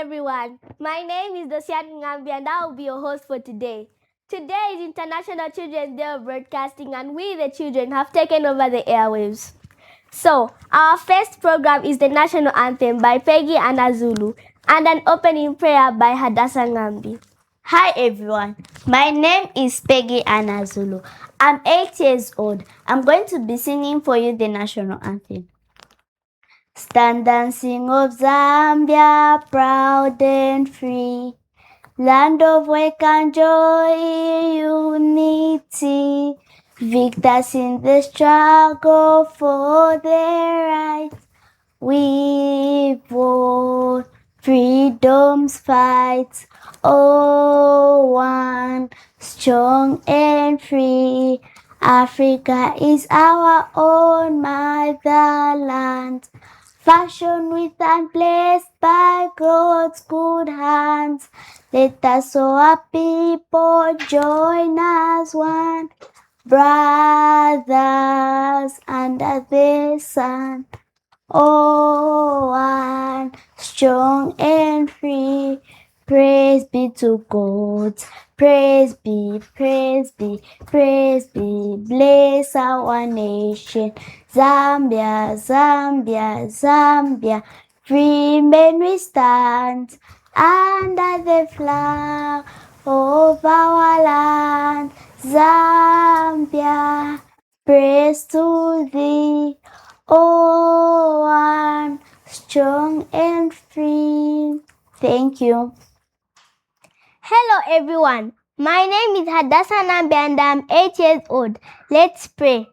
everyone. My name is Dosian Ngambi and I will be your host for today. Today is International Children's Day of Broadcasting and we, the children, have taken over the airwaves. So, our first program is the National Anthem by Peggy Anazulu and an opening prayer by Hadassah Ngambi. Hi everyone, my name is Peggy Anazulu. I'm 8 years old. I'm going to be singing for you the National Anthem. Stand and sing of Zambia, proud and free, land of work and joy, unity, victors in the struggle for their rights. We won freedom's fights, oh one, strong and free. Africa is our own motherland, fashioned with and blessed by God's good hands. Let us, our people, join as one, brothers under the sun. Oh, one, strong and free. Praise be to God. Praise be, praise be, praise be. Bless our nation. Zambia, Zambia, Zambia. Free men we stand under the flag of our land. Zambia, praise to thee. Oh, one, strong and free. Thank you. Hello everyone. My name is Hadassah Ngambi and I'm 8 years old. Let's pray.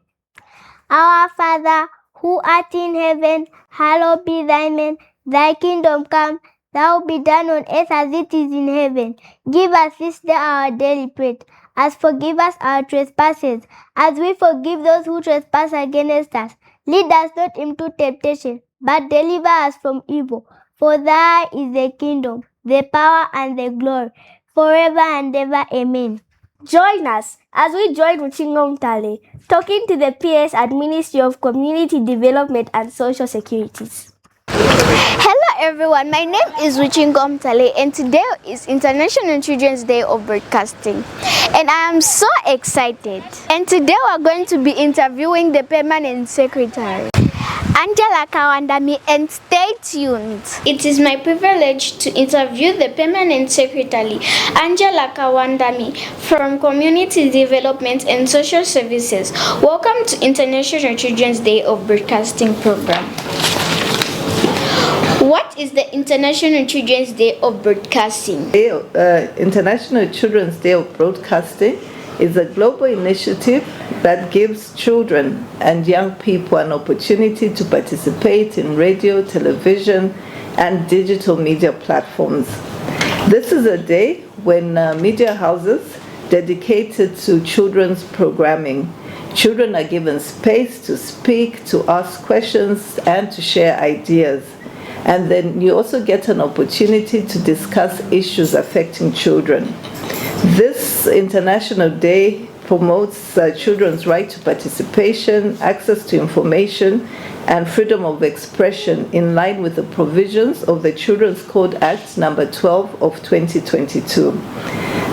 Our Father, who art in heaven, hallowed be thy name. Thy kingdom come, thy will be done on earth as it is in heaven. Give us this day our daily bread. As forgive us our trespasses, as we forgive those who trespass against us. Lead us not into temptation, but deliver us from evil. For thine is the kingdom, the power, and the glory, forever and ever. Amen. Join us as we join Ruchingo Mtale, talking to the PS at Ministry of Community Development and Social Securities. Hello everyone, my name is Ruchingo Mtale and today is International Children's Day of Broadcasting. And I am so excited. And today we are going to be interviewing the Permanent Secretary, Angela Kawandami, and stay tuned. It is my privilege to interview the Permanent Secretary, Angela Kawandami, from Community Development and Social Services. Welcome to International Children's Day of Broadcasting program. What is the International Children's Day of Broadcasting? International Children's Day of Broadcasting is a global initiative that gives children and young people an opportunity to participate in radio, television, and digital media platforms. This is a day when media houses dedicated to children's programming. Children are given space to speak, to ask questions, and to share ideas. And then you also get an opportunity to discuss issues affecting children. This International Day promotes children's right to participation, access to information, and freedom of expression in line with the provisions of the Children's Code Act number 12 of 2022.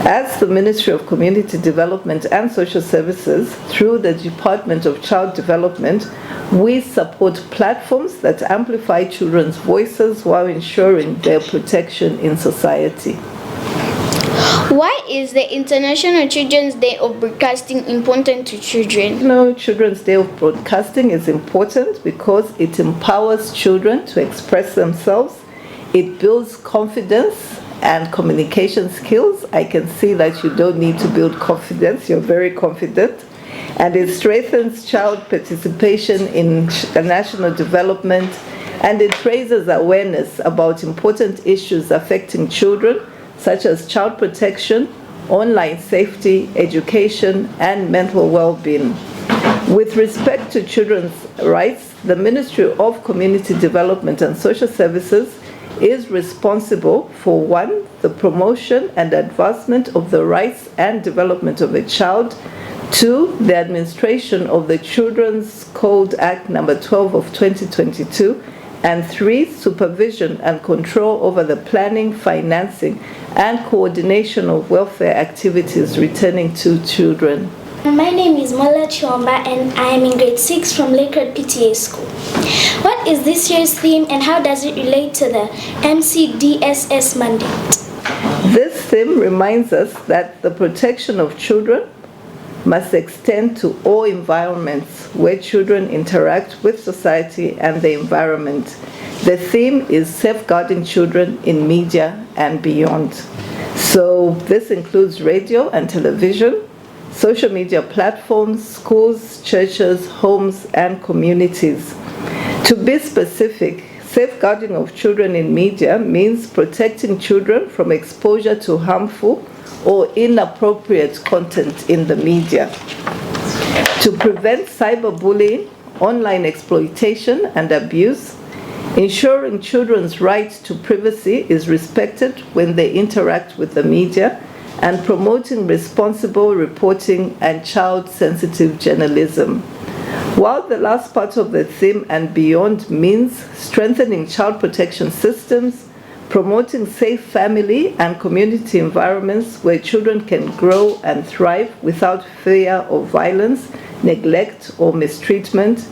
As the Ministry of Community Development and Social Services, through the Department of Child Development, we support platforms that amplify children's voices while ensuring their protection in society. Why is the International Children's Day of Broadcasting important to children? Children's Day of Broadcasting is important because it empowers children to express themselves. It builds confidence and communication skills. I can see that you don't need to build confidence, you're very confident. And it strengthens child participation in national development, and it raises awareness about important issues affecting children, such as child protection, online safety, education, and mental well-being. With respect to children's rights, the Ministry of Community Development and Social Services is responsible for 1, the promotion and advancement of the rights and development of a child, 2, the administration of the Children's Code Act number 12 of 2022, And 3, supervision and control over the planning, financing, and coordination of welfare activities returning to children. My name is Mola Chiomba and I am in grade 6 from Lakewood PTA School. What is this year's theme and how does it relate to the MCDSS mandate? This theme reminds us that the protection of children must extend to all environments where children interact with society and the environment. The theme is safeguarding children in media and beyond. So this includes radio and television, social media platforms, schools, churches, homes, and communities. To be specific, safeguarding of children in media means protecting children from exposure to harmful or inappropriate content in the media. To prevent cyberbullying, online exploitation, and abuse, ensuring children's right to privacy is respected when they interact with the media, and promoting responsible reporting and child-sensitive journalism. While the last part of the theme and beyond means strengthening child protection systems, promoting safe family and community environments where children can grow and thrive without fear of violence, neglect, or mistreatment,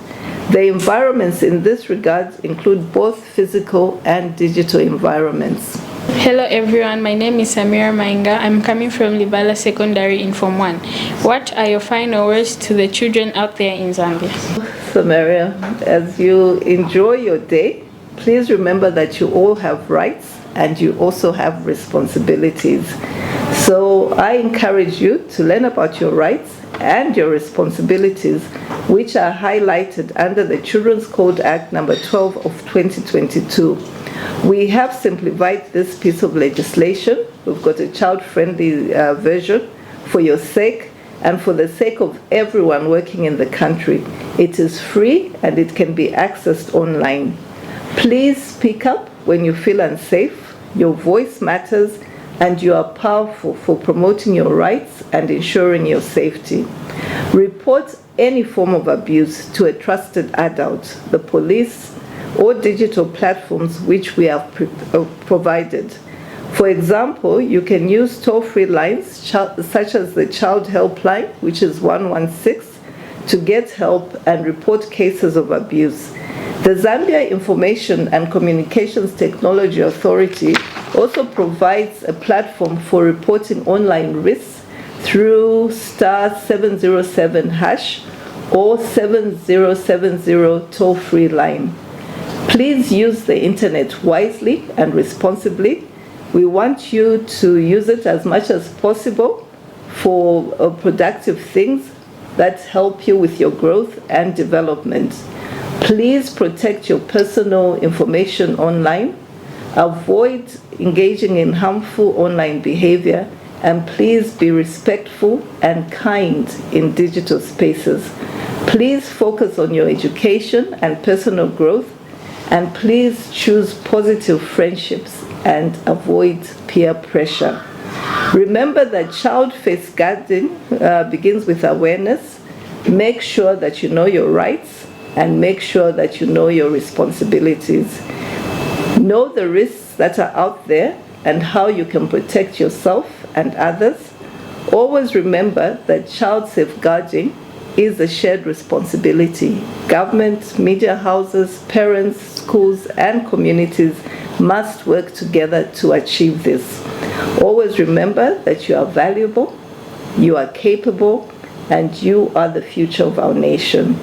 the environments in this regard include both physical and digital environments. Hello everyone, my name is Samira Mainga. I'm coming from Libala Secondary in Form 1. What are your final words to the children out there in Zambia? Samaria, as you enjoy your day, please remember that you all have rights and you also have responsibilities. So I encourage you to learn about your rights and your responsibilities, which are highlighted under the Children's Code Act number 12 of 2022. We have simplified this piece of legislation. We've got a child-friendly version for your sake and for the sake of everyone working in the country. It is free and it can be accessed online. Please speak up when you feel unsafe. Your voice matters and you are powerful for promoting your rights and ensuring your safety. Report any form of abuse to a trusted adult, the police, or digital platforms which we have provided. For example, you can use toll-free lines such as the Child Helpline, which is 116, to get help and report cases of abuse. The Zambia Information and Communications Technology Authority also provides a platform for reporting online risks through *707# or 7070 toll-free line. Please use the internet wisely and responsibly. We want you to use it as much as possible for productive things that help you with your growth and development. Please protect your personal information online. Avoid engaging in harmful online behavior, and please be respectful and kind in digital spaces. Please focus on your education and personal growth, and please choose positive friendships and avoid peer pressure. Remember that child safeguarding begins with awareness. Make sure that you know your rights and make sure that you know your responsibilities. Know the risks that are out there and how you can protect yourself and others. Always remember that child safeguarding is a shared responsibility. Government, media houses, parents, schools, and communities must work together to achieve this. Always remember that you are valuable, you are capable, and you are the future of our nation.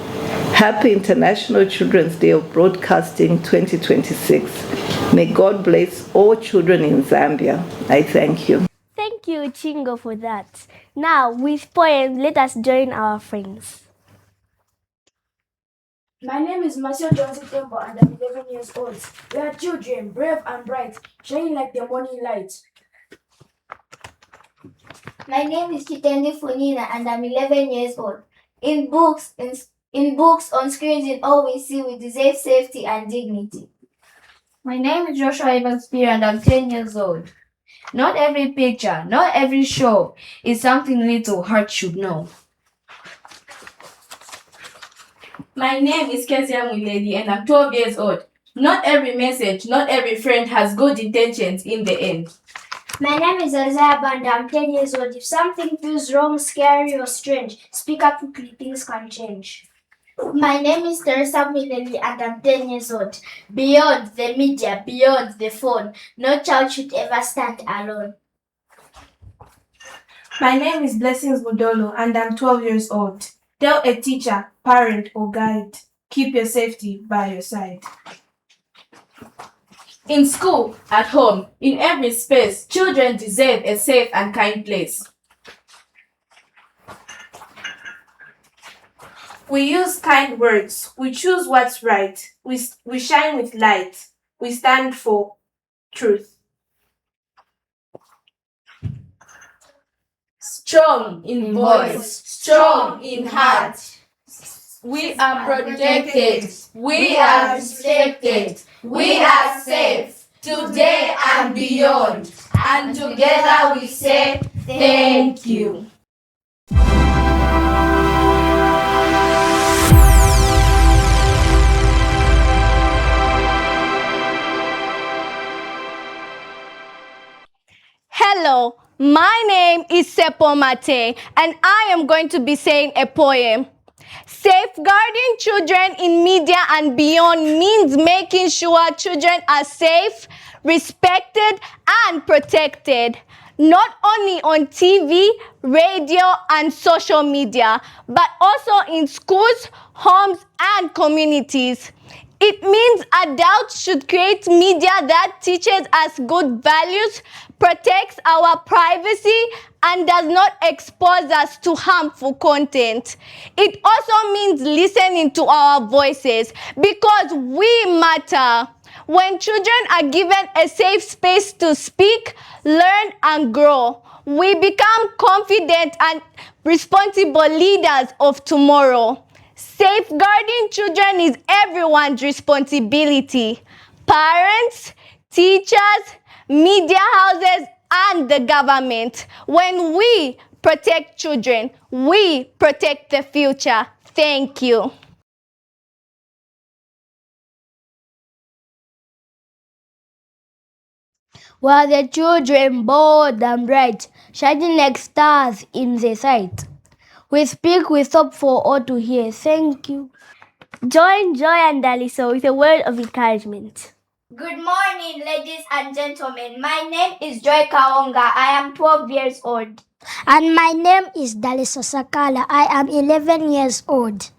Happy International Children's Day of Broadcasting 2026. May God bless all children in Zambia. I thank you. Thank you, Chingo, for that. Now, with poems, let us join our friends. My name is Marcel Johnson Temple and I'm 11 years old. We are children, brave and bright, shining like the morning light. My name is Chitendi Funina and I'm 11 years old. In books, on screens, in all we see, we deserve safety and dignity. My name is Joshua Evans Spear and I'm 10 years old. Not every picture, not every show is something little heart should know. My name is Kezia Muledi and I'm 12 years old. Not every message, not every friend has good intentions in the end. My name is Isaiah Banda. I'm 10 years old. If something feels wrong, scary, or strange, speak up quickly. Things can change. My name is Teresa Mileli and I'm 10 years old. Beyond the media, beyond the phone, no child should ever stand alone. My name is Blessings Budolo and I'm 12 years old. Tell a teacher, parent, or guide, keep your safety by your side. In school, at home, in every space, children deserve a safe and kind place. We use kind words. We choose what's right. We shine with light. We stand for truth. Strong in voice, strong in heart. We are protected. We are respected. We are safe today and beyond. And together we say thank you. Hello, my name is Sepo Mate, and I am going to be saying a poem. Safeguarding children in media and beyond means making sure children are safe, respected, and protected, not only on TV, radio, and social media, but also in schools, homes, and communities. It means adults should create media that teaches us good values, protects our privacy, and does not expose us to harmful content. It also means listening to our voices because we matter. When children are given a safe space to speak, learn, and grow, we become confident and responsible leaders of tomorrow. Safeguarding children is everyone's responsibility. Parents, teachers, media houses, and the government. When we protect children, we protect the future. Thank you. Were the children bold and bright, shining like stars in the sight? We speak with hope for all to hear. Thank you. Join Joy and Daliso with a word of encouragement. Good morning, ladies and gentlemen. My name is Joy Kaonga. I am 12 years old. And my name is Daliso Sakala. I am 11 years old.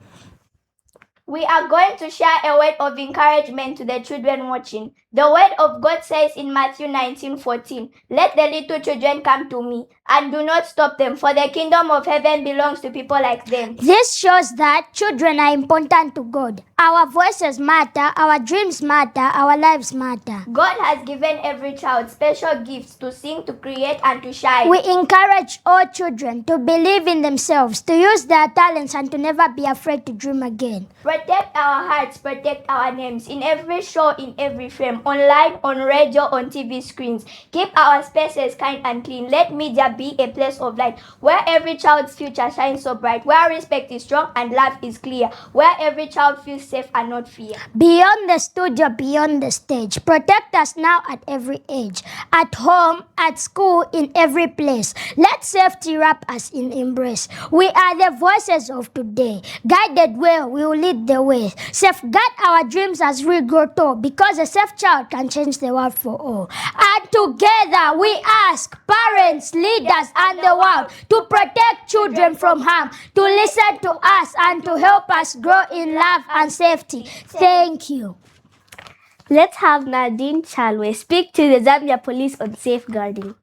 We are going to share a word of encouragement to the children watching. The word of God says in Matthew 19:14, "Let the little children come to me, and do not stop them, for the kingdom of heaven belongs to people like them." This shows that children are important to God. Our voices matter, our dreams matter, our lives matter. God has given every child special gifts to sing, to create, and to shine. We encourage all children to believe in themselves, to use their talents, and to never be afraid to dream again. Protect our hearts, protect our names, in every show, in every frame, online, on radio, on TV screens. Keep our spaces kind and clean. Let media be a place of light, where every child's future shines so bright, where respect is strong and love is clear, where every child feels safe and not fear. Beyond the studio, beyond the stage, protect us now at every age, at home, at school, in every place. Let safety wrap us in embrace. We are the voices of today. Guided well, we will lead the way. Safeguard our dreams as we grow tall, because a safe child can change the world for all. And together we ask parents, leaders, and the world to protect children from harm, to listen to us, and to help us grow in love and safety. Thank you. Let's have Nadine Chalwe speak to the Zambia Police on safeguarding.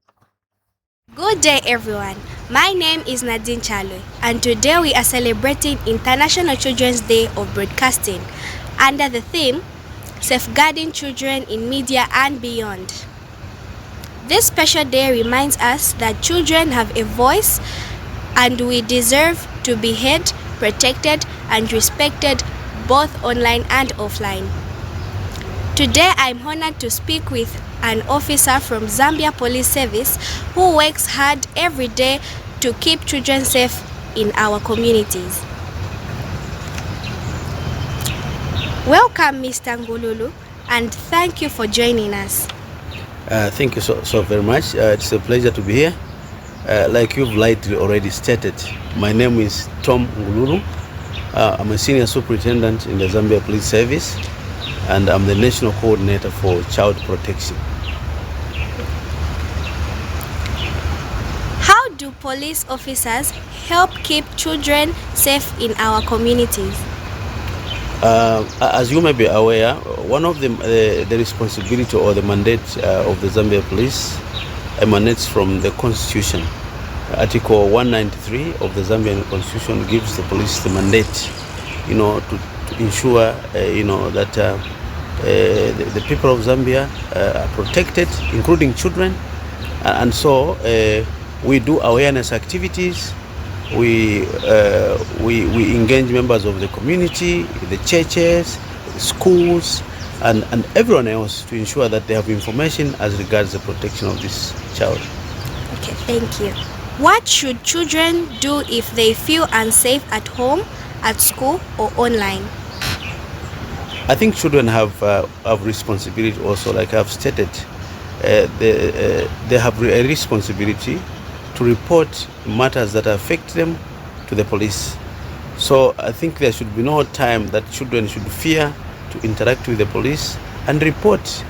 Good day, everyone. My name is Nadine Chalwe, and today we are celebrating International Children's Day of Broadcasting under the theme Safeguarding Children in Media and Beyond. This special day reminds us that children have a voice and we deserve to be heard, protected, and respected both online and offline. Today, I'm honored to speak with an officer from Zambia Police Service who works hard every day to keep children safe in our communities. Welcome, Mr. Ngululu. and thank you for joining us. Thank you so very much. It's a pleasure to be here. Like you've lightly already stated, my name is Tom Nguluru. I'm a senior superintendent in the Zambia Police Service, and I'm the national coordinator for child protection. How do police officers help keep children safe in our communities? As you may be aware, one of the responsibility or the mandate of the Zambia Police emanates from the Constitution. Article 193 of the Zambian Constitution gives the police the mandate, to ensure, that the people of Zambia are protected, including children, and so we do awareness activities. We engage members of the community, the churches, schools, and everyone else to ensure that they have information as regards the protection of this child. Okay, thank you. What should children do if they feel unsafe at home, at school, or online? I think children have responsibility also, like I've stated. They have a responsibility to report matters that affect them to the police. So I think there should be no time that children should fear to interact with the police and report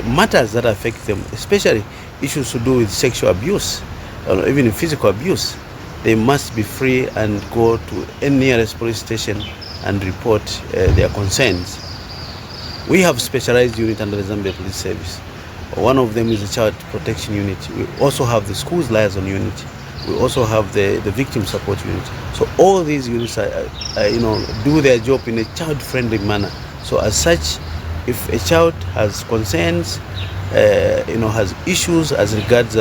matters that affect them, especially issues to do with sexual abuse or even physical abuse. They must be free and go to any nearest police station and report their concerns. We have specialized unit under the Zambia Police Service. One of them is the Child Protection Unit. We also have the Schools Liaison Unit. We also have the Victim Support Unit. So all these units do their job in a child-friendly manner. So as such, if a child has concerns, has issues as regards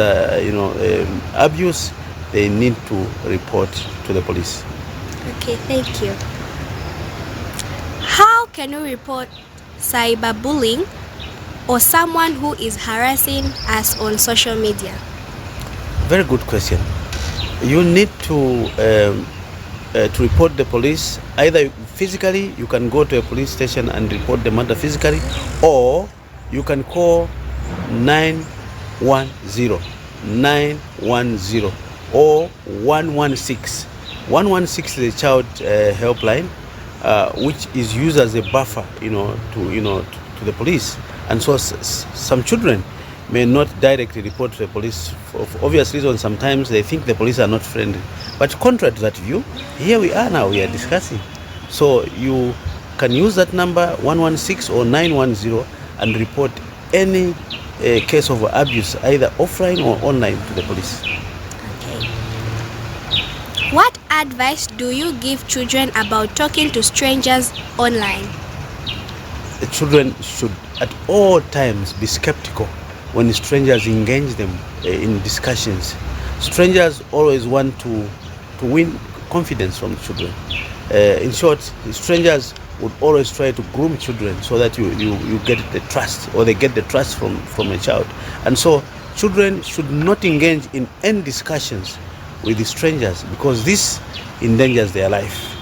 abuse, they need to report to the police. Okay, thank you. How can we report cyberbullying or someone who is harassing us on social media? Very good question. You need to report the police. Either physically, you can go to a police station and report the matter physically, or you can call 910 or 116. 116 is a child helpline, which is used as a buffer, to the police. And so some children may not directly report to the police for obvious reasons. Sometimes they think the police are not friendly. But contrary to that view, here we are now, we are discussing. So you can use that number 116 or 910 and report any case of abuse, either offline or online, to the police. Okay. What advice do you give children about talking to strangers online? The children should at all times be skeptical when strangers engage them in discussions. Strangers always want to win confidence from children. In short, strangers would always try to groom children so that you get the trust, or they get the trust from a child. And so children should not engage in any discussions with the strangers, because this endangers their life.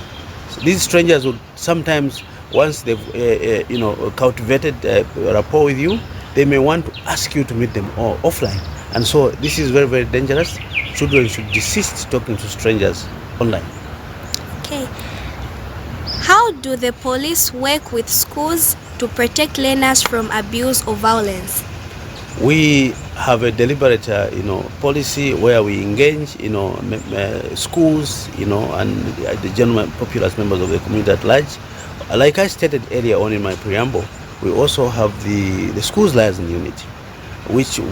So these strangers would sometimes, once they've cultivated rapport with you, they may want to ask you to meet them offline. And so this is very, very dangerous. Children should desist talking to strangers online. Okay. How do the police work with schools to protect learners from abuse or violence? We have a deliberate, policy where we engage, schools, and the general populace members of the community at large. Like I stated earlier on in my preamble, we also have the Schools Liaison Unit, which we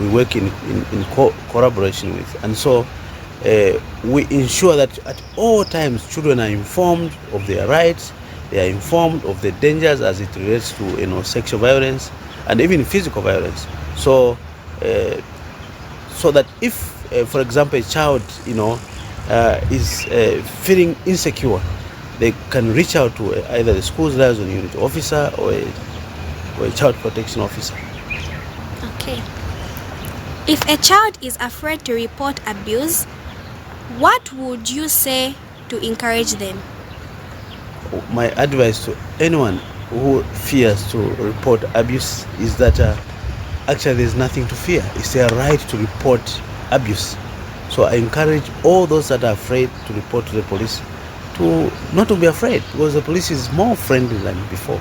work in collaboration with. And so we ensure that at all times children are informed of their rights, they are informed of the dangers as it relates to sexual violence and even physical violence. So that if, for example, a child is feeling insecure, they can reach out to either the Schools Liaison Unit officer or a child protection officer. Okay. If a child is afraid to report abuse, what would you say to encourage them? My advice to anyone who fears to report abuse is that actually there's nothing to fear. It's their right to report abuse. So I encourage all those that are afraid to report to the police to not to be afraid, because the police is more friendly than before.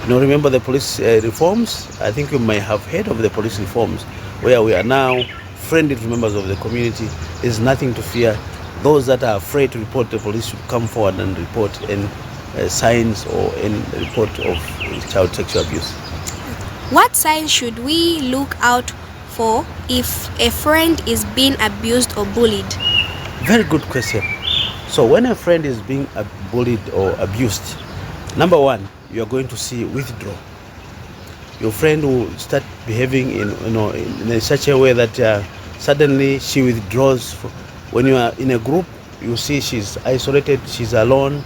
Remember the police reforms? I think you might have heard of the police reforms, where we are now friendly to members of the community. There's nothing to fear. Those that are afraid to report to the police should come forward and report any signs or any report of child sexual abuse. What signs should we look out for if a friend is being abused or bullied? Very good question. So when a friend is being bullied or abused, number one, you are going to see withdrawal. Your friend will start behaving in such a way that suddenly she withdraws. When you are in a group, you see she's isolated, she's alone.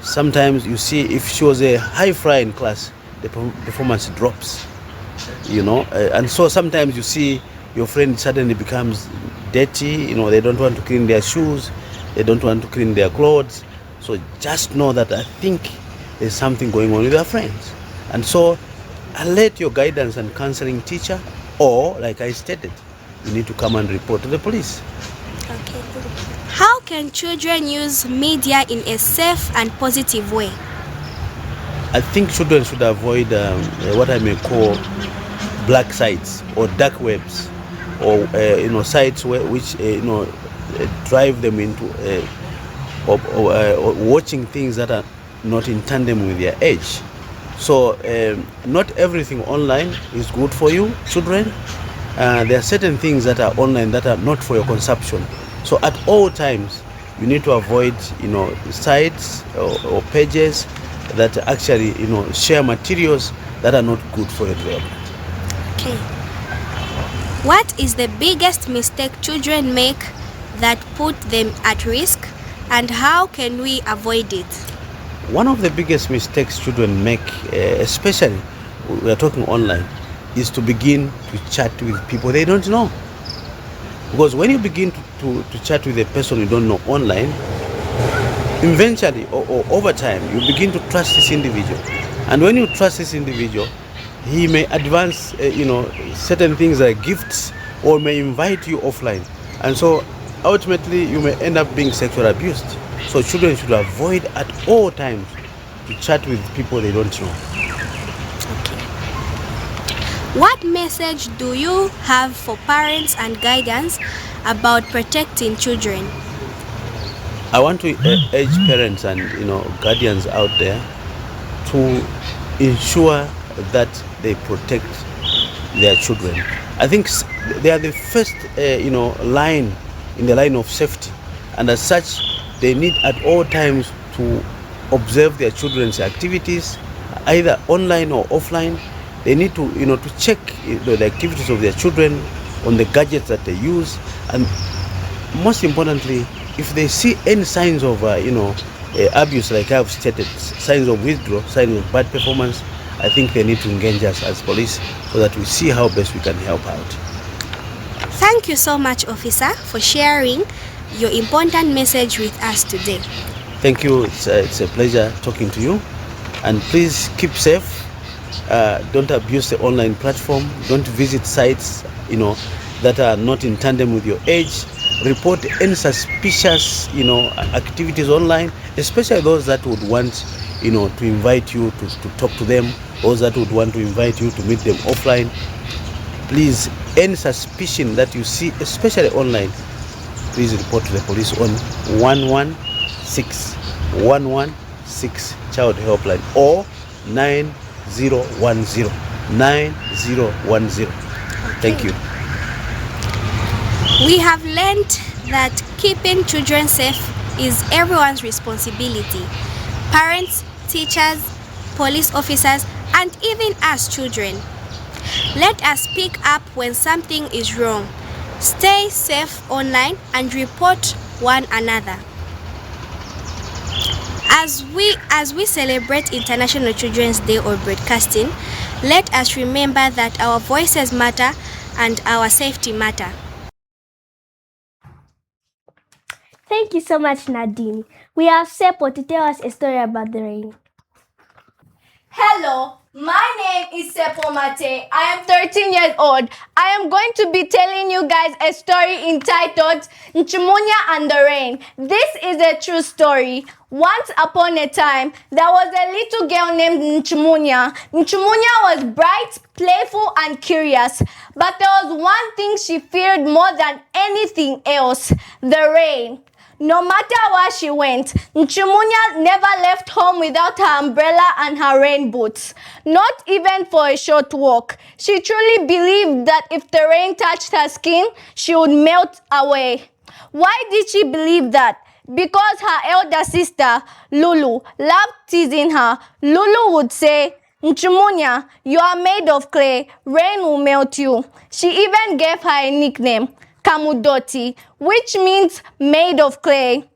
Sometimes you see if she was a high flyer in class, the performance drops. And so sometimes you see your friend suddenly becomes dirty. They don't want to clean their shoes, they don't want to clean their clothes. So just know that I think there's something going on with your friends. And so alert your guidance and counseling teacher, or like I stated, you need to come and report to the police. Okay. How can children use media in a safe and positive way? I think children should avoid what I may call black sites or dark webs, or sites which drive them into watching things that are not in tandem with their age. So not everything online is good for you, children. There are certain things that are online that are not for your consumption. So at all times, you need to avoid sites or pages that actually share materials that are not good for your development. Okay. What is the biggest mistake children make that put them at risk, and how can we avoid it? One of the biggest mistakes children make, especially we are talking online, is to begin to chat with people they don't know. Because when you begin to chat with a person you don't know online, eventually or over time you begin to trust this individual. And when you trust this individual, he may advance certain things like gifts, or may invite you offline. And so ultimately you may end up being sexually abused. So children should avoid at all times to chat with people they don't know. Okay. What message do you have for parents and guardians about protecting children? I want to urge parents and guardians out there to ensure that they protect their children. I think they are the first line in the line of safety, and as such they need at all times to observe their children's activities, either online or offline. They need to to check the activities of their children on the gadgets that they use, and most importantly, if they see any signs of abuse, like I've stated, signs of withdrawal, signs of bad performance, I think they need to engage us as police so that we see how best we can help out. Thank you so much, officer, for sharing your important message with us today. Thank you. It's a pleasure talking to you, and please keep safe. Don't abuse the online platform. Don't visit sites that are not in tandem with your age. Report any suspicious activities online, especially those that would want to invite you to talk to them, those that would want to invite you to meet them offline. Please, any suspicion that you see, especially online, please report to the police on 116 Child Helpline or 9010. Thank you. We have learned that keeping children safe is everyone's responsibility. Parents, teachers, police officers, and even us children. Let us speak up when something is wrong. Stay safe online and report one another. As we celebrate International Children's Day of Broadcasting, let us remember that our voices matter and our safety matter. Thank you so much, Nadine. We have Seppo to tell us a story about the rain. Hello, my name is Sepo Mate. I am 13 years old. I am going to be telling you guys a story entitled Nchumunya and the Rain. This is a true story. Once upon a time, there was a little girl named Nchumunya. Nchumunya was bright, playful, and curious. But there was one thing she feared more than anything else: the rain. No matter where she went, Nchumunya never left home without her umbrella and her rain boots. Not even for a short walk. She truly believed that if the rain touched her skin, she would melt away. Why did she believe that? Because her elder sister, Lulu, loved teasing her. Lulu would say, "Nchumunya, you are made of clay. Rain will melt you." She even gave her a nickname, Kamudoti, which means made of clay.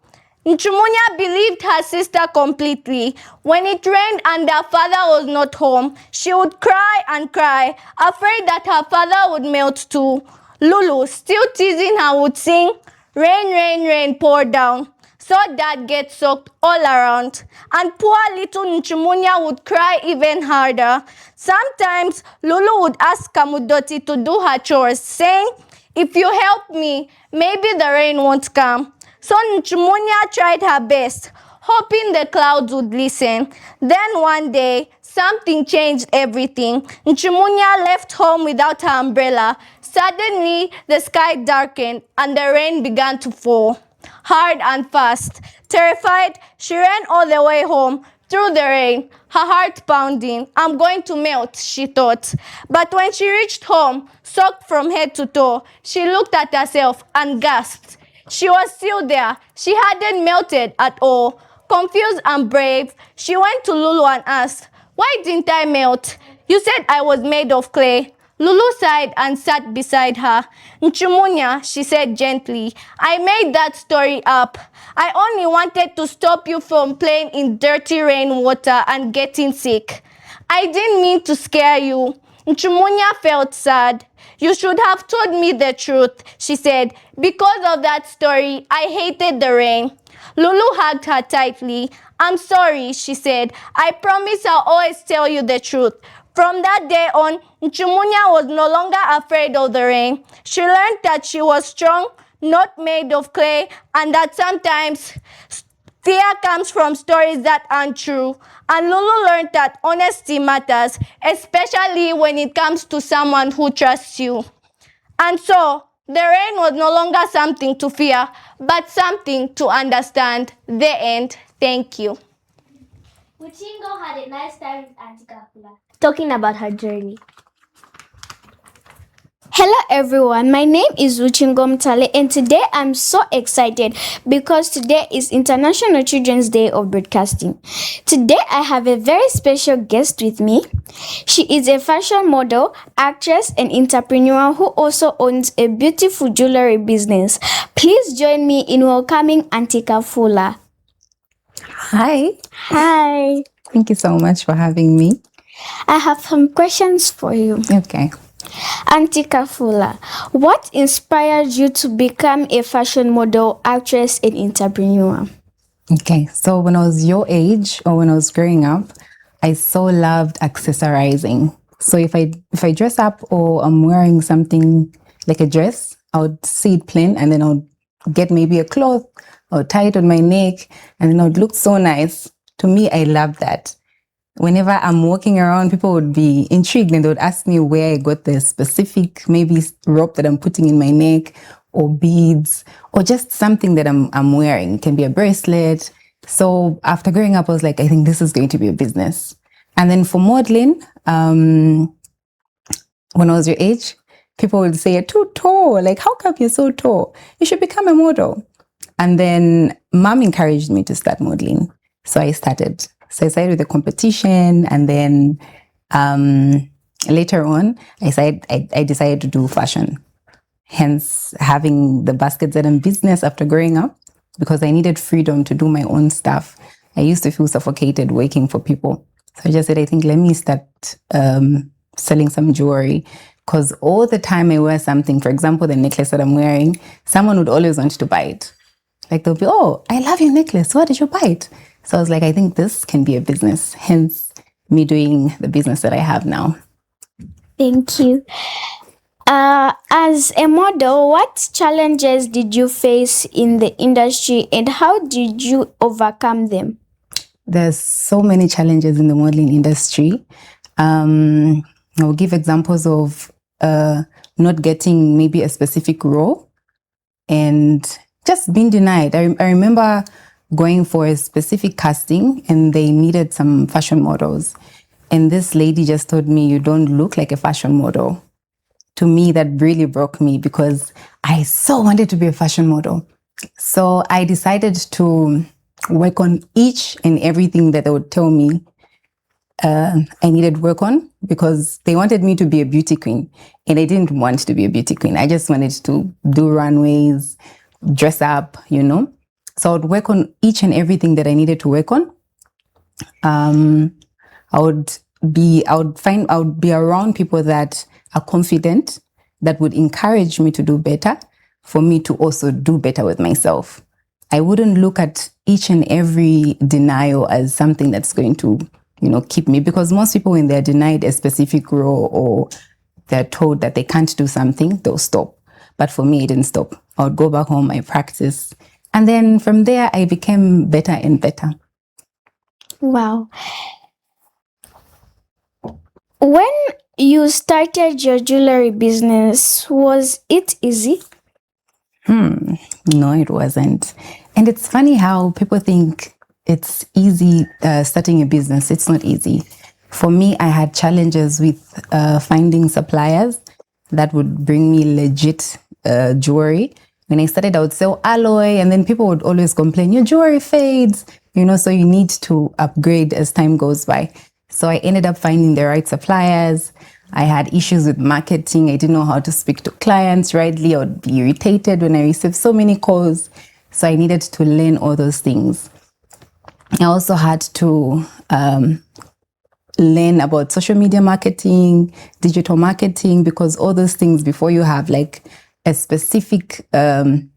Nchumunya believed her sister completely. When it rained and her father was not home, she would cry and cry, afraid that her father would melt too. Lulu, still teasing her, would sing, "Rain, rain, rain, pour down," so that gets soaked all around. And poor little Nchumunya would cry even harder. Sometimes, Lulu would ask Kamudoti to do her chores, saying, "If you help me, maybe the rain won't come." So Nchumunya tried her best, hoping the clouds would listen. Then one day, something changed everything. Nchumunya left home without her umbrella. Suddenly, the sky darkened and the rain began to fall, hard and fast. Terrified, she ran all the way home through the rain, her heart pounding. "I'm going to melt," she thought. But when she reached home, soaked from head to toe, she looked at herself and gasped. She was still there. She hadn't melted at all. Confused and brave, she went to Lulu and asked, "Why didn't I melt? You said I was made of clay." Lulu sighed and sat beside her. "Nchumunya," she said gently, "I made that story up. I only wanted to stop you from playing in dirty rainwater and getting sick. I didn't mean to scare you." Nchumunya felt sad. "You should have told me the truth," she said. "Because of that story, I hated the rain." Lulu hugged her tightly. "I'm sorry," she said. "I promise I'll always tell you the truth." From that day on, Nchumunya was no longer afraid of the rain. She learned that she was strong, not made of clay, and that sometimes fear comes from stories that aren't true. And Lulu learned that honesty matters, especially when it comes to someone who trusts you. And so, the rain was no longer something to fear, but something to understand. The end. Thank you. Mutingo had a nice time with Auntie Kapula, Talking about her journey. Hello everyone, my name is Uchingom Tale and today I'm so excited because today is International Children's Day of Broadcasting. Today I have a very special guest with me. She is a fashion model, actress and entrepreneur who also owns a beautiful jewelry business. Please join me in welcoming Auntie Kafula. Hi. Hi. Thank you so much for having me. I have some questions for you. Okay. Auntie Kafula, what inspired you to become a fashion model, actress, and entrepreneur? Okay, so when I was your age or when I was growing up, I so loved accessorizing. So if I dress up or I'm wearing something like a dress, I would see it plain and then I would get maybe a cloth or tie it on my neck and then it would look so nice. To me, I love that. Whenever I'm walking around, people would be intrigued and they would ask me where I got the specific maybe rope that I'm putting in my neck or beads or just something that I'm wearing. It can be a bracelet. So after growing up, I was like, I think this is going to be a business. And then for modeling, when I was your age, people would say, "You're too tall. Like, how come you're so tall? You should become a model." And then mom encouraged me to start modeling. So I started. So I started with the competition, and then later on, I decided to do fashion. Hence, having the Baskets Eden business after growing up, because I needed freedom to do my own stuff. I used to feel suffocated working for people. So I just said, I think, let me start selling some jewelry. Because all the time I wear something, for example, the necklace that I'm wearing, someone would always want to buy it. Like they'll be, "Oh, I love your necklace. Where did you buy it?" So I was like, I think this can be a business. Hence, me doing the business that I have now. Thank you. As a model, what challenges did you face in the industry and how did you overcome them? There's so many challenges in the modeling industry. I'll give examples of not getting maybe a specific role and just being denied. I remember going for a specific casting and they needed some fashion models. And this lady just told me, you don't look like a fashion model. To me, that really broke me because I so wanted to be a fashion model. So I decided to work on each and everything that they would tell me I needed work on, because they wanted me to be a beauty queen and I didn't want to be a beauty queen. I just wanted to do runways, dress up, you know. So I would work on each and everything that I needed to work on. I would be around people that are confident, that would encourage me to do better, for me to also do better with myself. I wouldn't look at each and every denial as something that's going to, you know, keep me, because most people, when they're denied a specific role or they're told that they can't do something, they'll stop. But for me, it didn't stop. I would go back home, I practice. And then from there, I became better and better. Wow. When you started your jewelry business, was it easy? No, it wasn't. And it's funny how people think it's easy starting a business. It's not easy. For me, I had challenges with finding suppliers that would bring me legit jewelry. When I started, I would sell alloy, and then people would always complain, your jewelry fades, you know, so you need to upgrade as time goes by. So I ended up finding the right suppliers. I had issues with marketing. I didn't know how to speak to clients rightly. I would be irritated when I received so many calls. So I needed to learn all those things. I also had to learn about social media marketing, digital marketing, because all those things, before you have like a specific team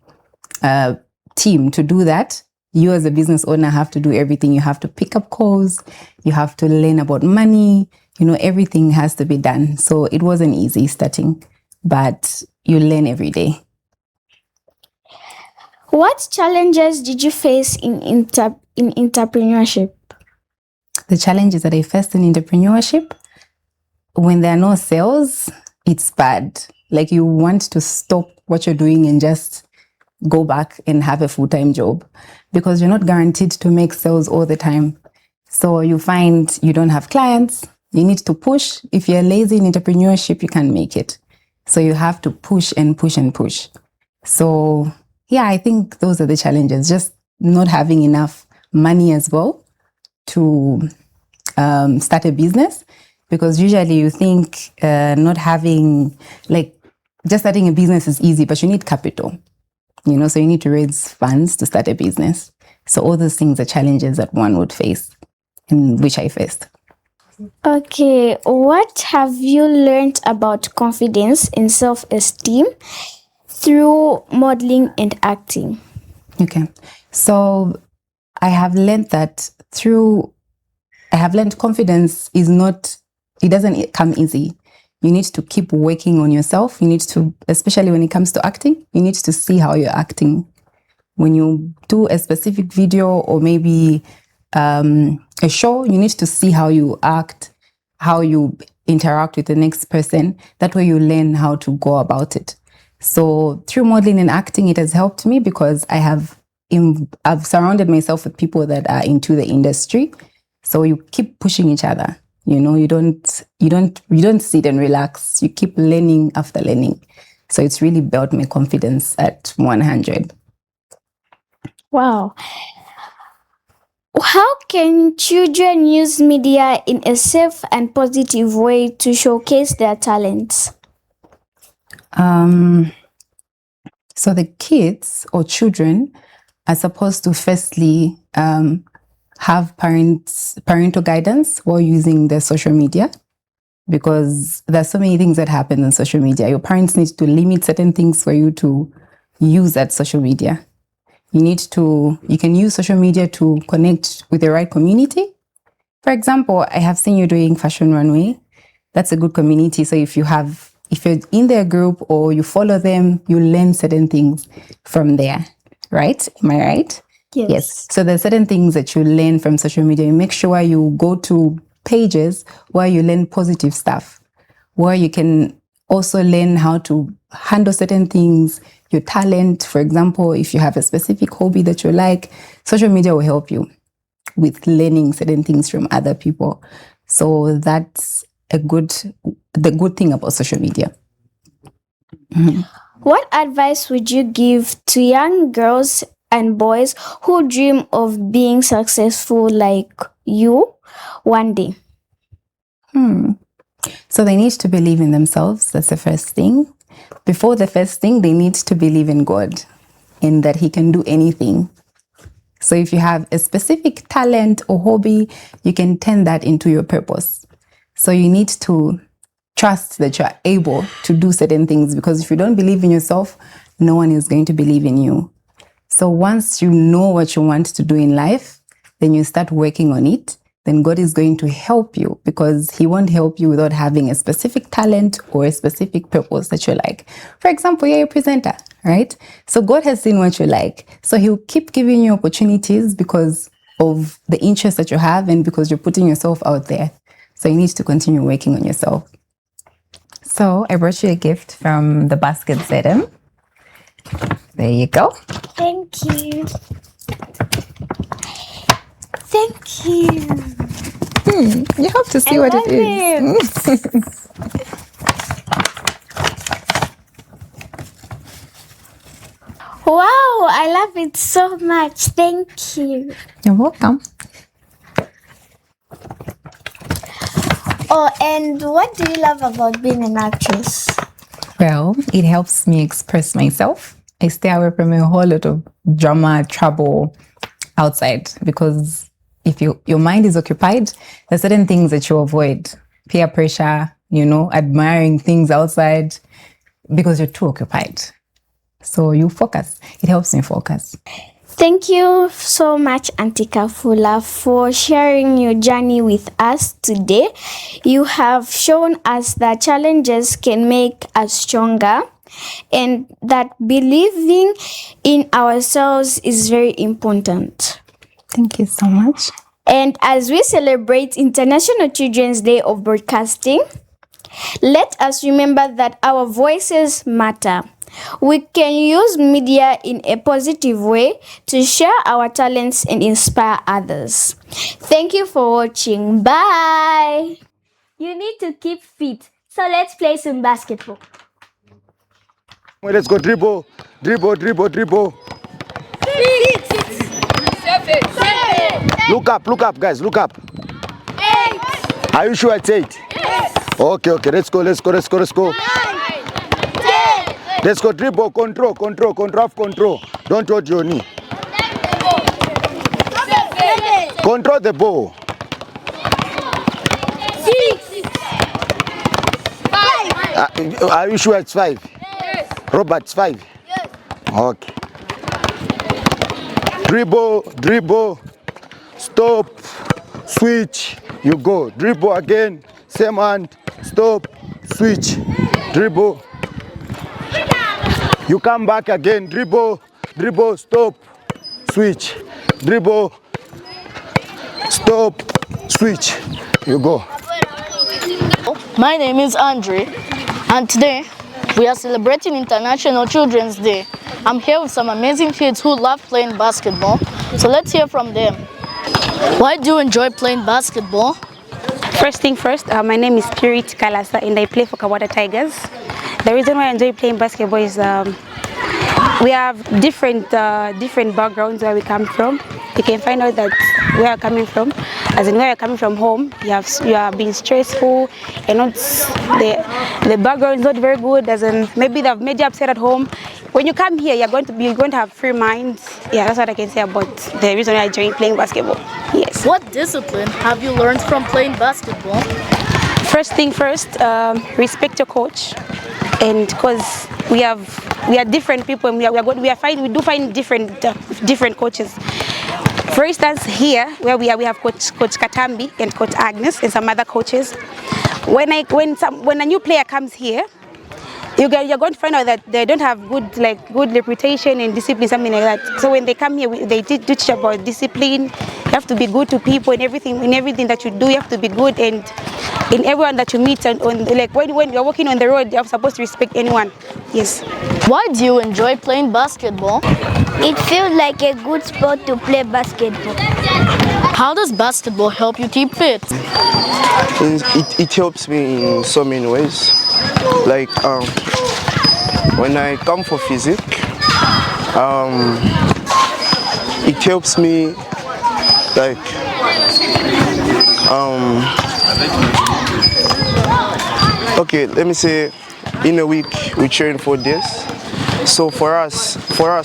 to do that, you as a business owner have to do everything. You have to pick up calls. You have to learn about money. You know, everything has to be done. So it wasn't easy starting, but you learn every day. What challenges did you face in entrepreneurship? The challenges that I faced in entrepreneurship, when there are no sales, it's bad. Like, you want to stop what you're doing and just go back and have a full-time job, because you're not guaranteed to make sales all the time. So you find you don't have clients, you need to push. If you're lazy in entrepreneurship, you can't make it. So you have to push and push and push. So yeah, I think those are the challenges, just not having enough money as well to start a business, because usually you think not having, like, just starting a business is easy, but you need capital, you know, so you need to raise funds to start a business. So all those things are challenges that one would face, and which I faced. Okay, what have you learned about confidence and self-esteem through modeling and acting? Okay, so I have learned confidence is not, it doesn't come easy. You need to keep working on yourself. You need to, especially when it comes to acting, you need to see how you're acting. When you do a specific video or maybe a show, you need to see how you act, how you interact with the next person. That way you learn how to go about it. So through modeling and acting, it has helped me because I've surrounded myself with people that are into the industry. So you keep pushing each other. You know, you don't sit and relax. You keep learning after learning. So it's really built my confidence at 100. Wow. How can children use media in a safe and positive way to showcase their talents? So the kids or children are supposed to firstly have parental guidance while using the social media, because there's so many things that happen on social media. Your parents need to limit certain things for you to use that social media. You can use social media to connect with the right community, For example, I have seen you doing Fashion Runway. That's a good community. So if you're in their group or you follow them, you learn certain things from there, right? Am I right? Yes. So there's certain things that you learn from social media. You make sure you go to pages where you learn positive stuff, where you can also learn how to handle certain things, your talent. For example, if you have a specific hobby that you like, social media will help you with learning certain things from other people. So that's the good thing about social media. Mm-hmm. What advice would you give to young girls and boys who dream of being successful like you one day? So they need to believe in themselves. That's the first thing. Before the first thing, they need to believe in God and that He can do anything. So if you have a specific talent or hobby, you can turn that into your purpose. So you need to trust that you're able to do certain things, because if you don't believe in yourself, no one is going to believe in you. So once you know what you want to do in life, then you start working on it. Then God is going to help you, because He won't help you without having a specific talent or a specific purpose that you like. For example, you're a presenter, right? So God has seen what you like. So He'll keep giving you opportunities because of the interest that you have and because you're putting yourself out there. So you need to continue working on yourself. So I brought you a gift from the basket Zedem. There you go. Thank you. Thank you. You have to see what it is. Wow, I love it so much. Thank you. You're welcome. Oh, and what do you love about being an actress? Well, it helps me express myself. I stay away from a whole lot of drama, trouble outside, because if your mind is occupied, there's certain things that you avoid. Peer pressure, admiring things outside, because you're too occupied. So you focus. It helps me focus. Thank you so much, Auntie Kafula, for sharing your journey with us today. You have shown us that challenges can make us stronger, and that believing in ourselves is very important. Thank you so much. And as we celebrate International Children's Day of Broadcasting, let us remember that our voices matter. We can use media in a positive way to share our talents and inspire others. Thank you for watching. Bye! You need to keep fit, so let's play some basketball. Let's go dribble, dribble, dribble, dribble. 6, 7, 7. Look up, guys, look up. 8. Are you sure it's 8? Yes. Okay, let's go. 9, 10. Let's go dribble, control. Don't hold your knee. 7. Control the ball. 6. 5. Are you sure it's 5? Yes. Robert's 5? Yes. Okay. Dribble, stop, switch, you go. Dribble again, same hand, stop, switch, dribble. You come back again, dribble, stop, switch, dribble, stop, switch, you go. My name is Andre, and today we are celebrating International Children's Day. I'm here with some amazing kids who love playing basketball, so let's hear from them. Why do you enjoy playing basketball? First thing first, my name is Spirit Kalasa and I play for Kawada Tigers. The reason why I enjoy playing basketball is we have different backgrounds where we come from. You can find out that where you're coming from, as in where you're coming from home, you are being stressful, and not the background is not very good, as in maybe they've made you upset at home. When you come here, you're going to have free mind. Yeah, that's what I can say about the reason why I enjoy playing basketball. Yes. What discipline have you learned from playing basketball? First thing first, respect your coach, and because we are different people, and we do find different coaches. For instance, here where we have Coach Katambi and Coach Agnes and some other coaches. When a new player comes here, you're going to find out that they don't have good reputation and discipline, something like that. So when they come here, they teach about discipline. You have to be good to people and everything. In everything that you do, you have to be good, and in everyone that you meet. And when you're walking on the road, you're supposed to respect anyone. Yes. Why do you enjoy playing basketball? It feels like a good sport to play basketball. How does basketball help you keep fit? It helps me in so many ways. Like when I come for physique, it helps me like okay, let me say in a week we train 4 days. So for us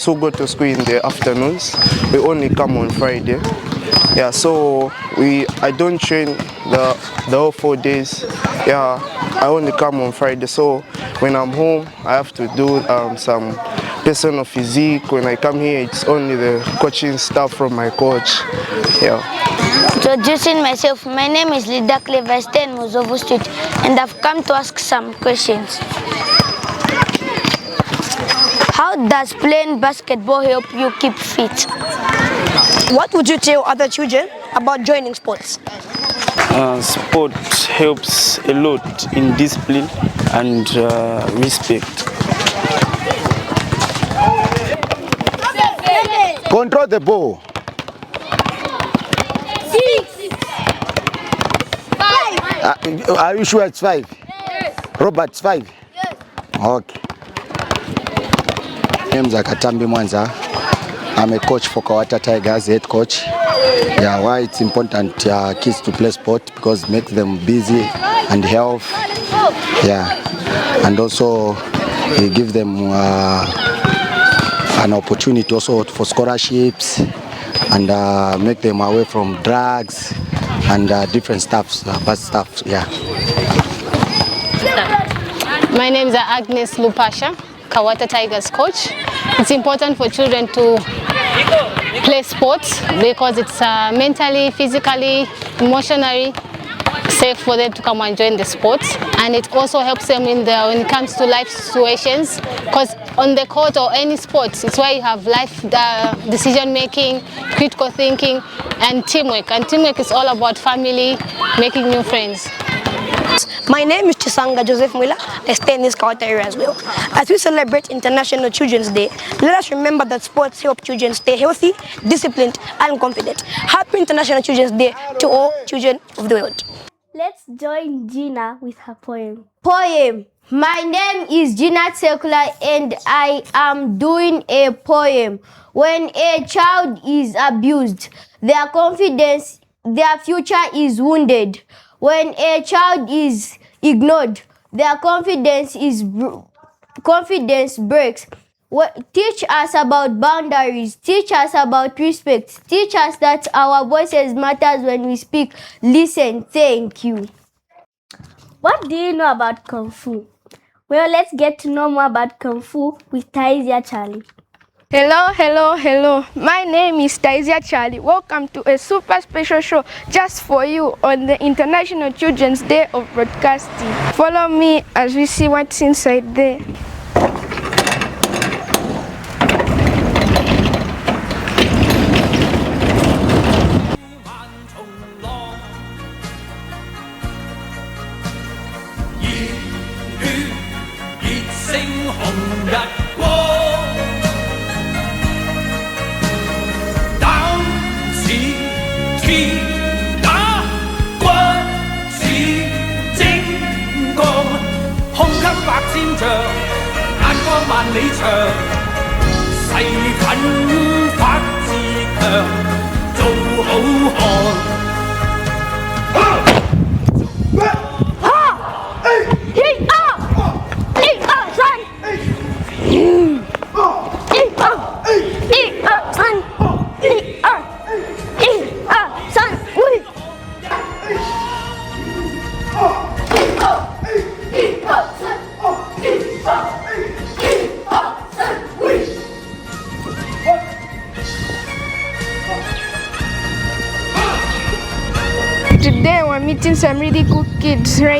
who go to school in the afternoons, we only come on Friday. Yeah, so I don't train the whole 4 days. Yeah, I only come on Friday. So when I'm home, I have to do some personal physique. When I come here, it's only the coaching staff from my coach. Yeah. Introducing myself, my name is Lida Cleverstein Muzovu Street, and I've come to ask some questions. How does playing basketball help you keep fit? What would you tell other children about joining sports? Sport helps a lot in discipline and respect. Control the ball. 6, 5. Are you sure it's 5? Yes. Robert, it's 5? Yes. Okay. Name's Katambi Mwanza. I'm a coach for Kawata Tigers, head coach. Yeah, why it's important kids to play sport, because it makes them busy and health. Yeah, and also it gives them an opportunity also for scholarships, and make them away from drugs and different stuff, bad stuff. Yeah. My name is Agnes Lupasha, Kawata Tigers coach. It's important for children to play sports because it's mentally, physically, emotionally safe for them to come and join the sports, and it also helps them when it comes to life situations, because on the court or any sports, it's where you have life decision making, critical thinking, and teamwork. And teamwork is all about family, making new friends. My name is Chisanga Joseph Mwila. I stay in this Kawata area as well. As we celebrate International Children's Day, let us remember that sports help children stay healthy, disciplined, and confident. Happy International Children's Day to all children of the world. Let's join Gina with her poem. Poem. My name is Gina Sekula and I am doing a poem. When a child is abused, their confidence, their future is wounded. When a child is ignored, their confidence breaks. Teach us about boundaries, teach us about respect, teach us that our voices matter when we speak. Listen, thank you. What do you know about Kung Fu? Well, let's get to know more about Kung Fu with Taizia Charlie. Hello. My name is Taizia Charlie. Welcome to a super special show just for you on the International Children's Day of Broadcasting. Follow me as we see what's inside there.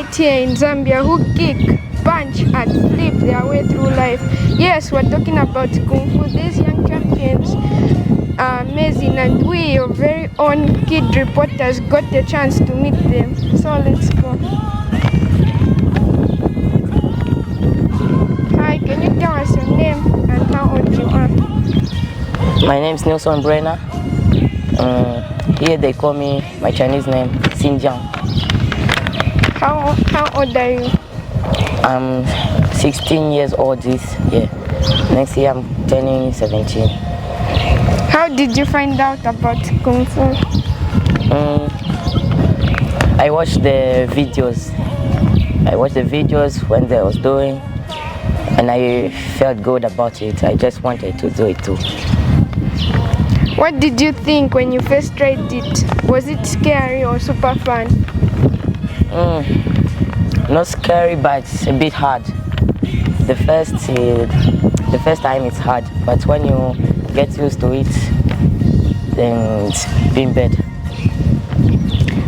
right here in Zambia who kick, punch and flip their way through life. Yes, we're talking about Kung Fu. These young champions are amazing, and we, your very own kid reporters, got the chance to meet them. So let's go. Hi, can you tell us your name and how old you are? My name is Nelson Brenner. Here they call me, my Chinese name, Xinjiang. How old are you? I'm 16 years old this year. Next year I'm turning 17. How did you find out about Kung Fu? I watched the videos. I watched the videos when they was doing, and I felt good about it. I just wanted to do it too. What did you think when you first tried it? Was it scary or super fun? Not scary, but a bit hard. The first time it's hard, but when you get used to it, then it's been better.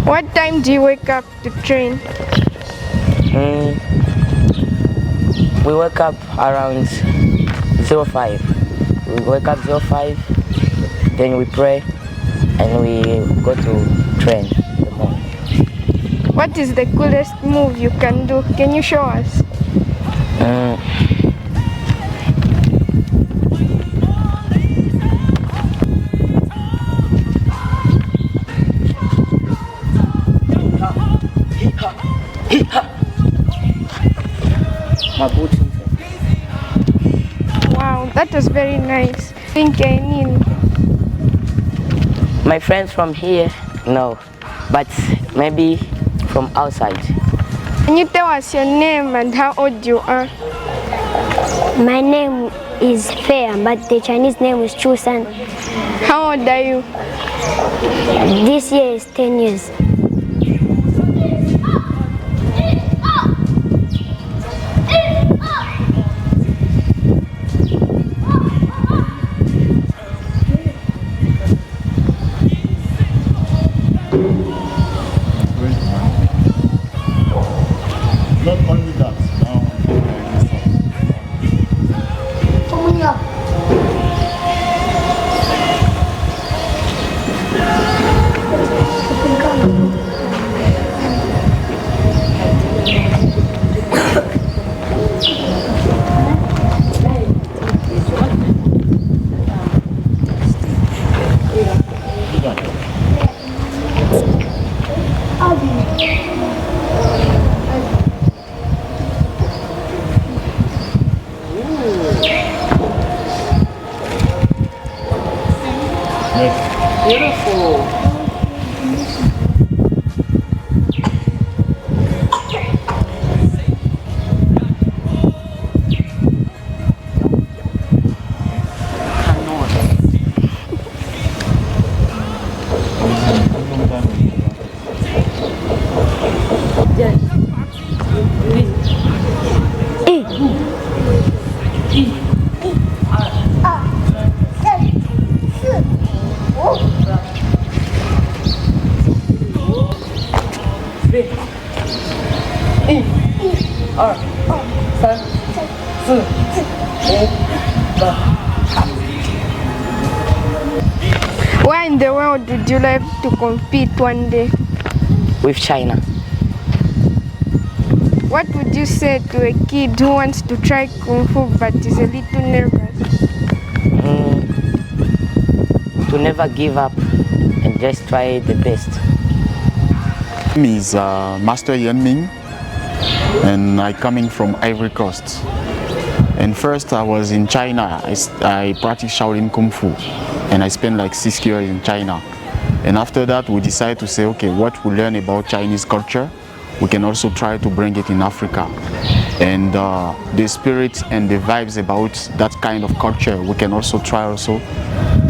What time do you wake up to train? We wake up around 05. We wake up 05, then we pray, and we go to train in the morning. What is the coolest move you can do? Can you show us? Wow, that was very nice. My friends from here, no, but maybe from outside. Can you tell us your name and how old you are? My name is Fair, but the Chinese name is Chu San. How old are you? This year is 10 years. Not only that, Beautiful. Where in the world would you like to compete one day? With China. What would you say to a kid who wants to try Kung Fu but is a little nervous? To never give up and just try the best. My name is Master Yan Ming, and I'm coming from Ivory Coast. And first I was in China. I practiced Shaolin Kung Fu, and I spent like 6 years in China. And after that we decided to say, okay, what we learn about Chinese culture, we can also try to bring it in Africa. And the spirit and the vibes about that kind of culture, we can also try also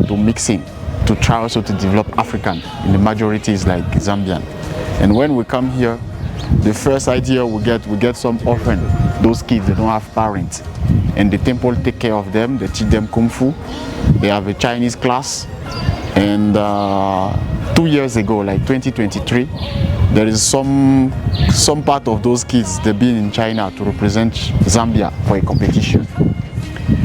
to mix in, to try also to develop African. And the majority is like Zambian. And when we come here, the first idea we get some orphan. Those kids, they don't have parents. And the temple take care of them, they teach them Kung Fu. They have a Chinese class. And 2 years ago, like 2023, there is some part of those kids, they've been in China to represent Zambia for a competition.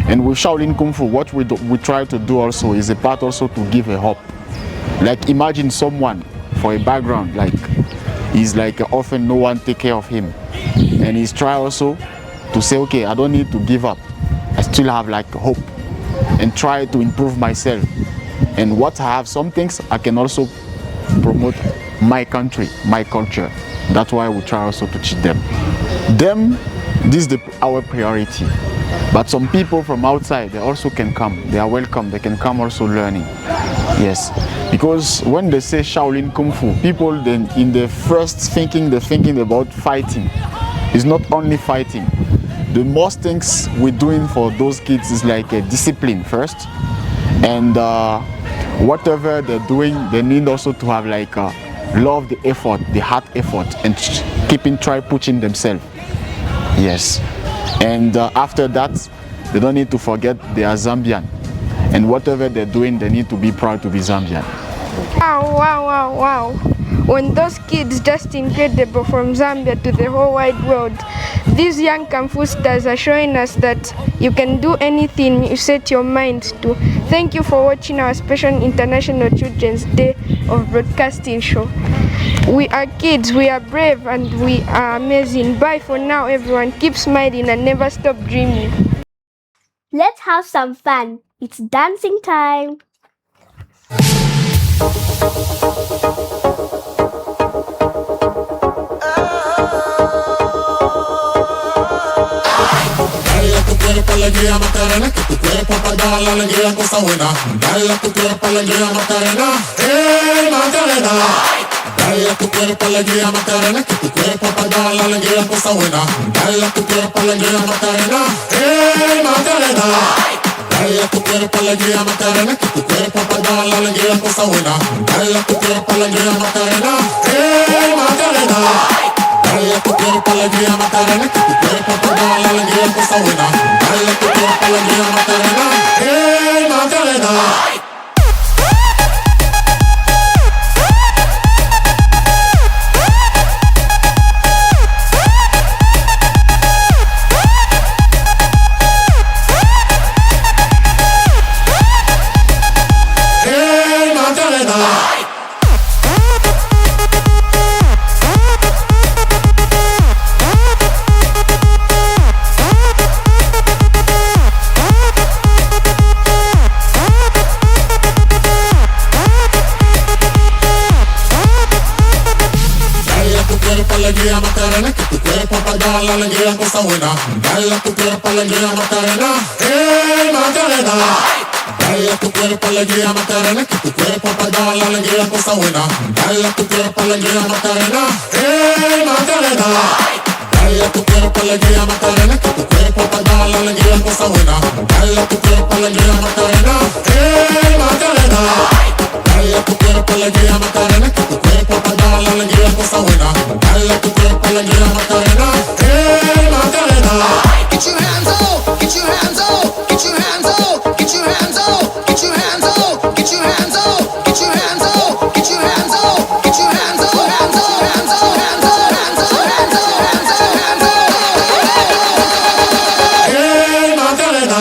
And with Shaolin Kung Fu, what we try to do also is a part also to give a hope. Like imagine someone for a background, like he's like often no one take care of him. And he's try also to say, okay, I don't need to give up. I still have like hope and try to improve myself. And what I have, some things I can also promote my country, my culture. That's why we try also to teach them. This is our priority. But some people from outside, they also can come. They are welcome. They can come also learning. Yes, because when they say Shaolin Kung Fu, people then in the first thinking, they're thinking about fighting. It's not only fighting. The most things we're doing for those kids is like a discipline first. And whatever they're doing, they need also to have like love the effort, the hard effort, and try pushing themselves. Yes. And after that, they don't need to forget they are Zambian. And whatever they're doing, they need to be proud to be Zambian. Wow, wow, wow, wow. When those kids just incredible from Zambia to the whole wide world, these young Kung Fu stars are showing us that you can do anything you set your mind to. Thank you for watching our special International Children's Day of Broadcasting show. We are kids, we are brave, and we are amazing. Bye for now, everyone. Keep smiling and never stop dreaming. Let's have some fun. It's dancing time. Dale tu cuerpo alegría Macarena, que tu cuerpo para dar la alegría cosa buena. Dale tu cuerpo alegría Macarena, Macarena. Dale tu cuerpo alegría Macarena, que tu cuerpo para dar la alegría cosa buena. Dale tu cuerpo alegría Macarena, Macarena. Dale tu cuerpo alegría Macarena, que tu cuerpo para dar la alegría cosa buena. Dale tu cuerpo alegría Macarena, Macarena. Dale tu cuerpo alegría Macarena, que tu cuerpo para dar la alegría cosa buena. Dale tu cuerpo alegría Macarena, Macarena. Alegría Macarena, que tu cuerpo para dar la alegría cosa buena. Dale tu cuerpo alegría Macarena, Macarena. Dale tu cuerpo alegría Macarena, que tu cuerpo para dar la alegría cosa buena. Dale tu cuerpo alegría Macarena, Macarena. Dale tu cuerpo alegría Macarena, que tu cuerpo para dar la alegría cosa buena. Dale tu cuerpo alegría Macarena, Macarena. Dale tu cuerpo alegría Macarena, que tu cuerpo para dar la alegría cosa buena. Dale tu cuerpo alegría Macarena, Macarena. Get your hands up, get your hands up, get your hands up, get your hands up, get your hands up, get your hands up, get your hands up, get your hands up, get your hands up, hands up, hands up, hands up, hands up, hands up, hands up, hands up. Hey Macarena.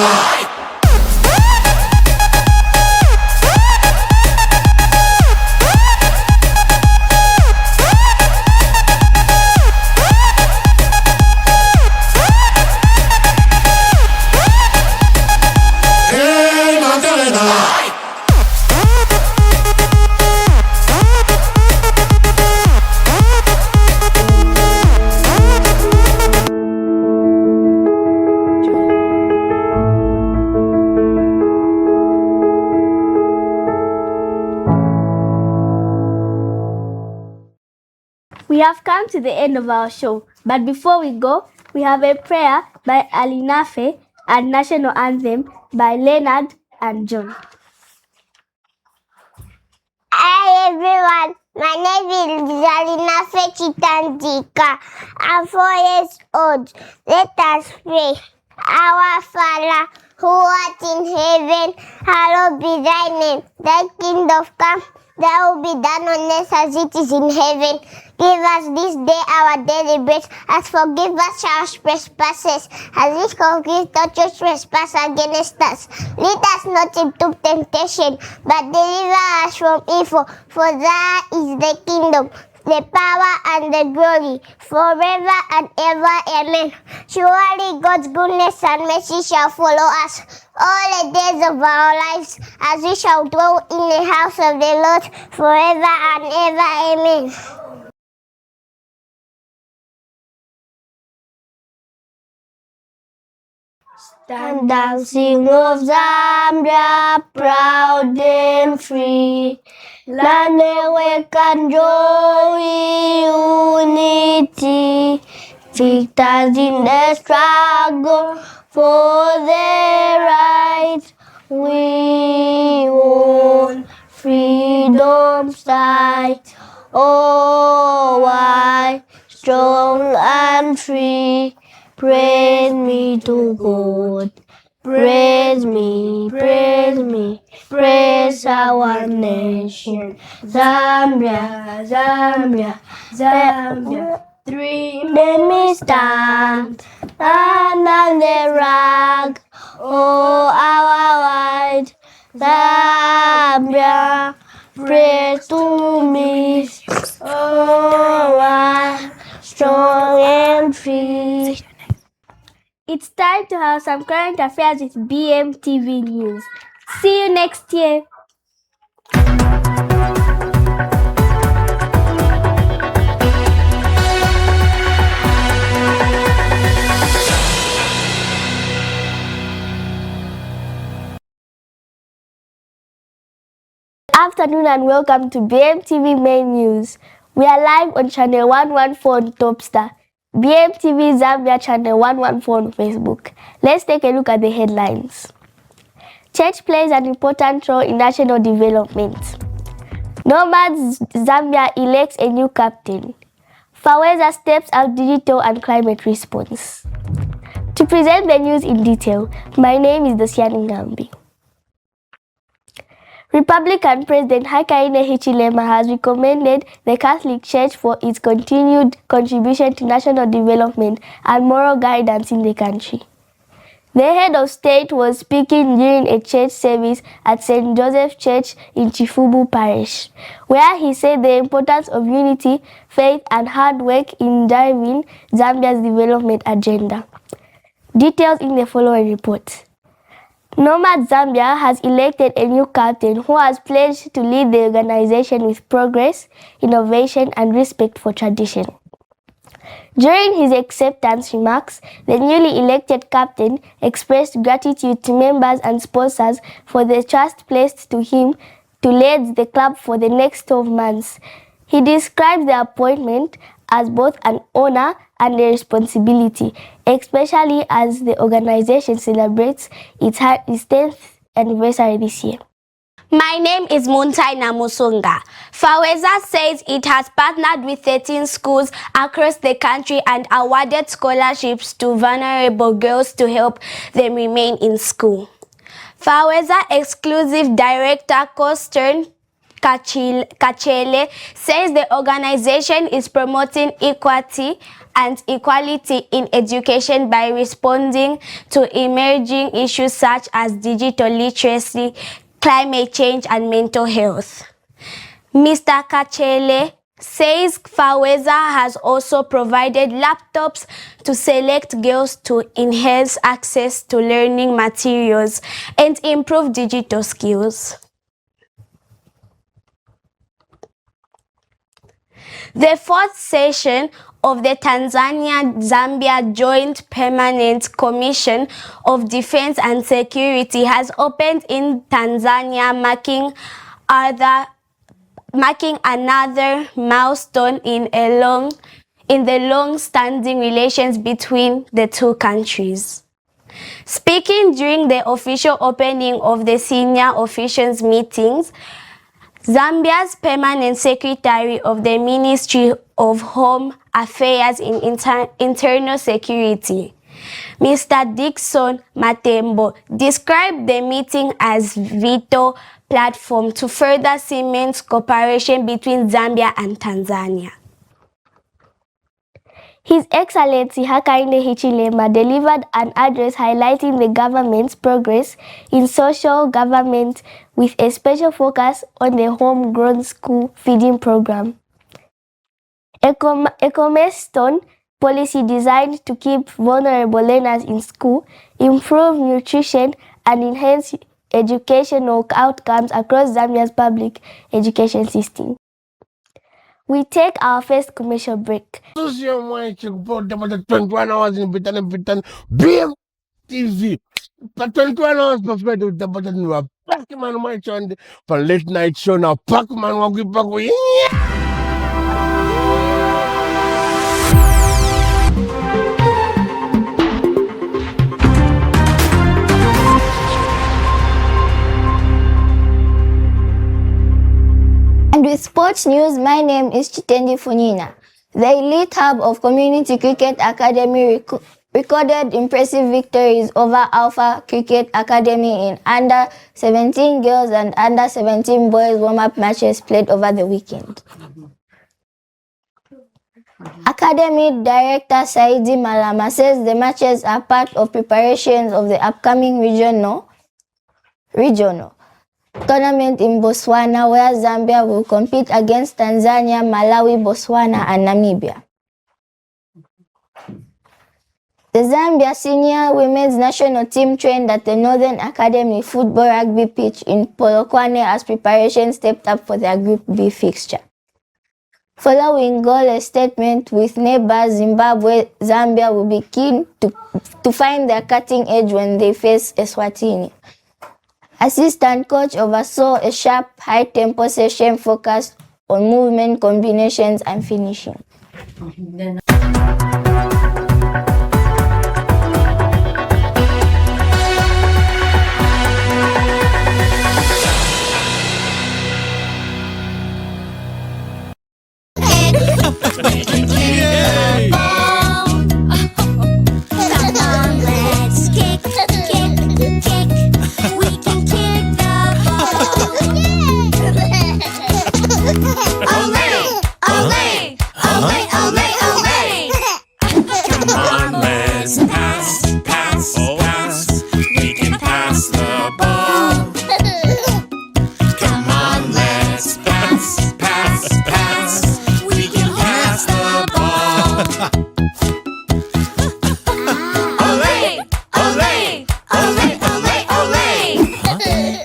We have come to the end of our show, but before we go, we have a prayer by Alinafe and national anthem by Leonard and John. Hi everyone, my name is Alinafe Chitandika. I'm 4 years old. Let us pray. Our Father, who art in heaven, hallowed be thy name. Thy kingdom come, thy will be done on earth as it is in heaven. Give us this day our daily bread, as forgive us our trespasses, as we forgive those who trespass against us. Lead us not into temptation, but deliver us from evil. For thine is the kingdom, the power and the glory, forever and ever. Amen. Surely God's goodness and mercy shall follow us all the days of our lives, as we shall dwell in the house of the Lord forever and ever. Amen. Stand and sing of Zambia, proud and free. Land awake and joy, unity. Victors in the struggle for their rights. We won freedom's light. Oh, why strong and free. Praise me to God. Praise me, praise me, praise our nation. Zambia, Zambia, Zambia. Let me stand under the rag. Oh, our white Zambia, praise to me. Oh, I strong and free. It's time to have some current affairs with BMTV News. See you next year. Afternoon and welcome to BMTV Main News. We are live on channel 114 on Topstar, BMTV Zambia channel 114 on Facebook. Let's take a look at the headlines. Church plays an important role in national development. Nomads Zambia elects a new captain. Faweza steps out digital and climate response. To present the news in detail, my name is Dosiani Ngambi. Republican President Hakainde Hichilema has recommended the Catholic Church for its continued contribution to national development and moral guidance in the country. The head of state was speaking during a church service at St. Joseph Church in Chifubu Parish, where he said the importance of unity, faith, and hard work in driving Zambia's development agenda. Details in the following report. Nomad Zambia has elected a new captain who has pledged to lead the organization with progress, innovation, and respect for tradition. During his acceptance remarks, the newly elected captain expressed gratitude to members and sponsors for the trust placed to him to lead the club for the next 12 months. He described the appointment as both an honor and a responsibility, especially as the organization celebrates its 10th anniversary this year. My name is Muntaina Musunga. Faweza says it has partnered with 13 schools across the country and awarded scholarships to vulnerable girls to help them remain in school. Faweza Exclusive Director Kostern Kachele says the organization is promoting equity and equality in education by responding to emerging issues such as digital literacy, climate change, and mental health. Mr. Kachele says Faweza has also provided laptops to select girls to enhance access to learning materials and improve digital skills. The fourth session of the Tanzania-Zambia Joint Permanent Commission of Defense and Security has opened in Tanzania, marking another milestone in the long-standing relations between the two countries. Speaking during the official opening of the senior officials meetings, Zambia's Permanent Secretary of the Ministry of Home Affairs and Internal Security, Mr. Dickson Matembo, described the meeting as a vital platform to further cement cooperation between Zambia and Tanzania. His Excellency Hakainde Hichilema delivered an address highlighting the government's progress in social government with a special focus on the homegrown school feeding program. A cornerstone policy designed to keep vulnerable learners in school, improve nutrition, and enhance educational outcomes across Zambia's public education system. We take our first commercial break. 21 hours in Britain, BM TV. For 21 hours, perfect with the button. You are back, man, my channel for late night show. Now, pack, man, walk back. And with sports news, my name is Chitendi Funyina. The elite hub of Community Cricket Academy recorded impressive victories over Alpha Cricket Academy in under 17 girls and under 17 boys warm-up matches played over the weekend. Academy Director Saidi Malama says the matches are part of preparations of the upcoming regional tournament in Botswana, where Zambia will compete against Tanzania, Malawi, Botswana, and Namibia. The Zambia senior women's national team trained at the Northern Academy football rugby pitch in Polokwane as preparation stepped up for their Group B fixture. Following goalless statement with neighbors Zimbabwe, Zambia will be keen to find their cutting edge when they face Eswatini. Assistant coach oversaw a sharp, high-tempo session focused on movement, combinations, and finishing.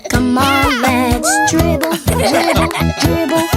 Come on, let's dribble, dribble, dribble.